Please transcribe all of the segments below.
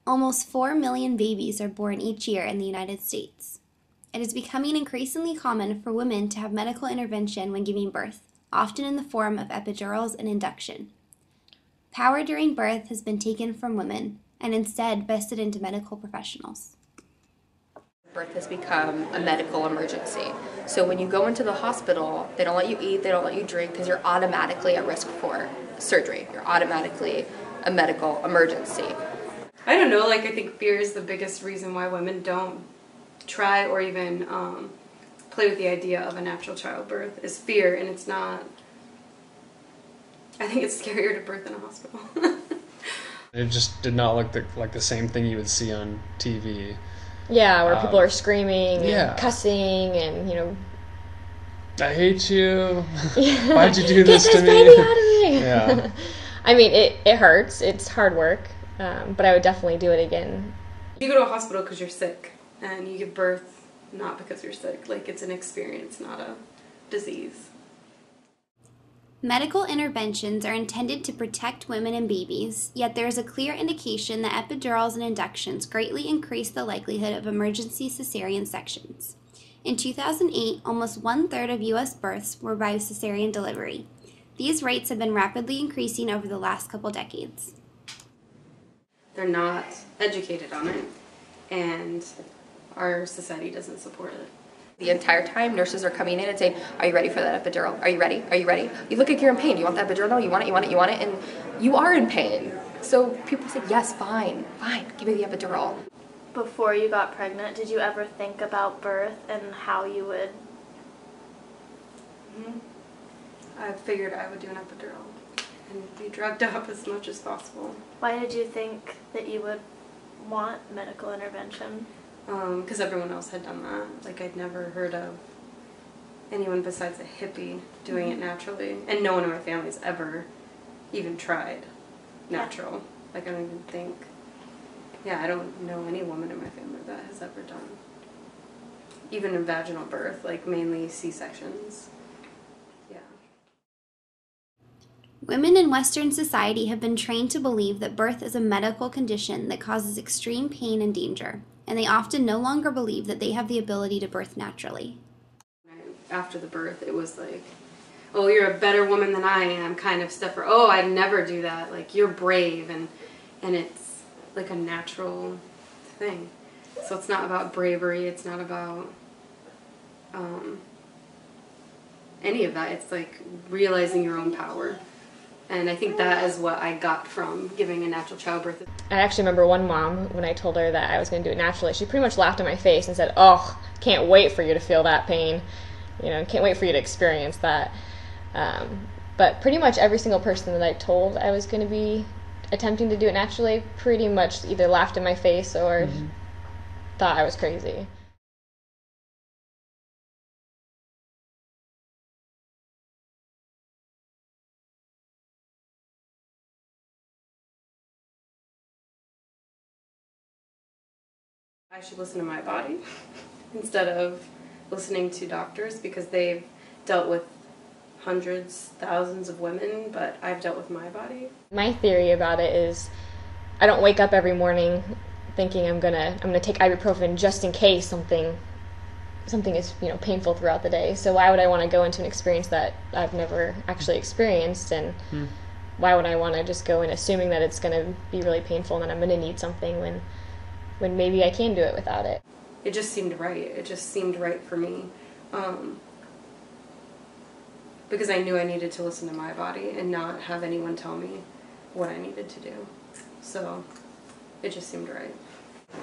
Almost 4 million babies are born each year in the United States. It is becoming increasingly common for women to have medical intervention when giving birth, often in the form of epidurals and induction. Power during birth has been taken from women and instead vested into medical professionals. Birth has become a medical emergency. So when you go into the hospital, they don't let you eat, they don't let you drink, because you're automatically at risk for surgery. You're automatically a medical emergency. I don't know, like I think fear is the biggest reason why women don't try or even play with the idea of a natural childbirth is fear, and it's not, I think it's scarier to birth in a hospital. It just did not look like the same thing you would see on TV. Yeah, where people are screaming yeah. and cussing and, you know, I hate you. Yeah. Why'd you do this to me? Get this baby out of me. Yeah. I mean, it hurts. It's hard work, but I would definitely do it again. You go to a hospital because you're sick, and you give birth not because you're sick. Like, it's an experience, not a disease. Medical interventions are intended to protect women and babies, yet there is a clear indication that epidurals and inductions greatly increase the likelihood of emergency cesarean sections. In 2008, almost 1/3 of U.S. births were by cesarean delivery. These rates have been rapidly increasing over the last couple decades. They're not educated on it, and our society doesn't support it. The entire time, nurses are coming in and saying, are you ready for that epidural? Are you ready? Are you ready? You look like you're in pain. You want the epidural? No, you want it, you want it, you want it, and you are in pain. So people say, yes, fine, give me the epidural. Before you got pregnant, did you ever think about birth and how you would? I figured I would do an epidural and be drugged up as much as possible. Why did you think that you would want medical intervention? Because everyone else had done that. Like, I'd never heard of anyone besides a hippie doing it naturally. And no one in my family's ever even tried natural. Like, I don't even think, I don't know any woman in my family that has ever done even a vaginal birth, like mainly C-sections. Yeah. Women in Western society have been trained to believe that birth is a medical condition that causes extreme pain and danger, and they often no longer believe that they have the ability to birth naturally. After the birth, it was like, oh, you're a better woman than I am kind of stuff, or oh, I'd never do that, like, you're brave, and it's like a natural thing. So it's not about bravery, it's not about any of that. It's like realizing your own power. And I think that is what I got from giving a natural childbirth. I actually remember one mom, when I told her that I was going to do it naturally, she pretty much laughed in my face and said, oh, can't wait for you to feel that pain. You know, can't wait for you to experience that. But pretty much every single person that I told I was going to be attempting to do it naturally pretty much either laughed in my face or thought I was crazy. I should listen to my body instead of listening to doctors, because they've dealt with hundreds, thousands of women, but I've dealt with my body. My theory about it is I don't wake up every morning thinking I'm gonna take ibuprofen just in case something is, you know, painful throughout the day. So why would I want to go into an experience that I've never actually experienced, and why would I want to just go in assuming that it's going to be really painful and then I'm going to need something when maybe I can do it without it. It just seemed right. It just seemed right for me. Because I knew I needed to listen to my body and not have anyone tell me what I needed to do. So it just seemed right.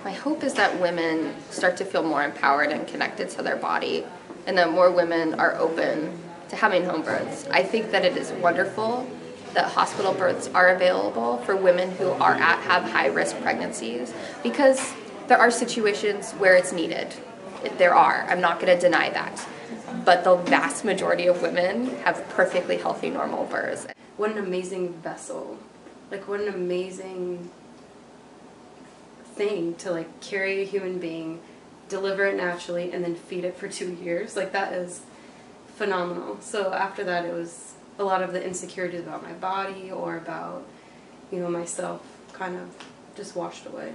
My hope is that women start to feel more empowered and connected to their body, and that more women are open to having home births. I think that it is wonderful that hospital births are available for women who have high-risk pregnancies, because there are situations where it's needed. There are. I'm not going to deny that. But the vast majority of women have perfectly healthy, normal births. What an amazing vessel. Like, what an amazing thing to, like, carry a human being, deliver it naturally, and then feed it for 2 years. Like, that is phenomenal. So after that, it was a lot of the insecurities about my body or about, you know, myself kind of just washed away.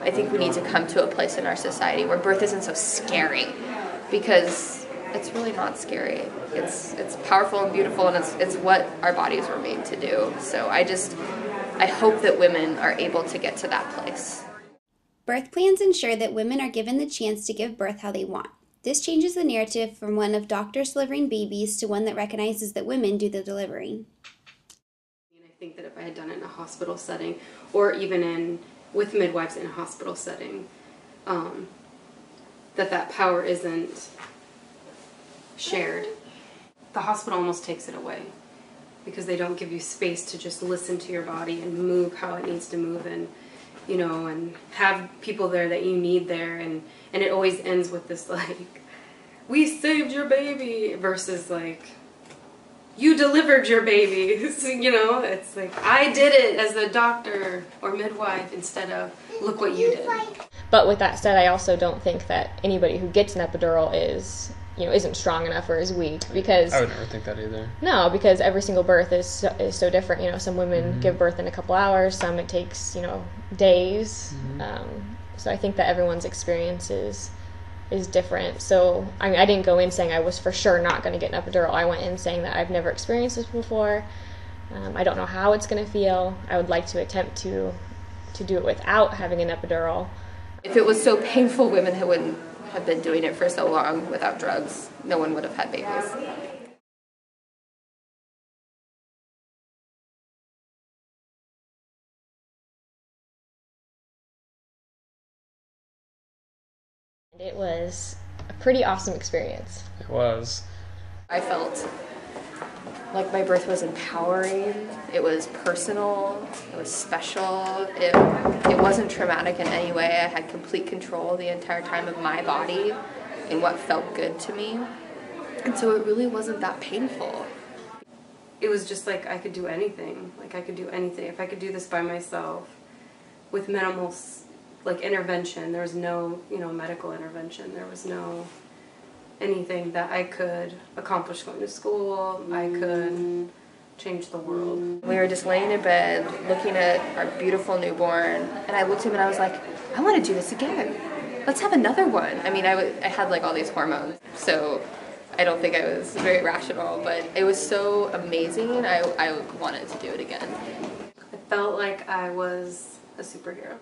I think we need to come to a place in our society where birth isn't so scary, because it's really not scary. It's powerful and beautiful, and it's what our bodies were made to do. So I hope that women are able to get to that place. Birth plans ensure that women are given the chance to give birth how they want. This changes the narrative from one of doctors delivering babies to one that recognizes that women do the delivering. And I think that if I had done it in a hospital setting, or even with midwives in a hospital setting, that power isn't shared. The hospital almost takes it away, because they don't give you space to just listen to your body and move how it needs to move, and and have people there that you need there, and it always ends with this like, we saved your baby, versus like, you delivered your baby. It's like, I did it as the doctor or midwife, instead of, look what you did. But with that said, I also don't think that anybody who gets an epidural isn't strong enough or is weak, because I would never think that either. No, because every single birth is so different. Some women give birth in a couple hours, some it takes days. So I think that everyone's experience is different. So I didn't go in saying I was for sure not going to get an epidural. I went in saying that I've never experienced this before. I don't know how it's going to feel. I would like to attempt to do it without having an epidural. If it was so painful, women wouldn't have been doing it for so long without drugs. No one would have had babies. It was a pretty awesome experience. It was. I felt like my birth was empowering, it was personal, it was special, it wasn't traumatic in any way. I had complete control the entire time of my body and what felt good to me. And so it really wasn't that painful. It was just like, I could do anything. Like, I could do anything. If I could do this by myself with minimal intervention, there was no medical intervention, there was no anything that I could accomplish going to school. I could change the world. We were just laying in bed looking at our beautiful newborn, and I looked at him and I was like, I want to do this again. Let's have another one. I mean, I had like all these hormones, so I don't think I was very rational, but it was so amazing. I wanted to do it again. I felt like I was a superhero.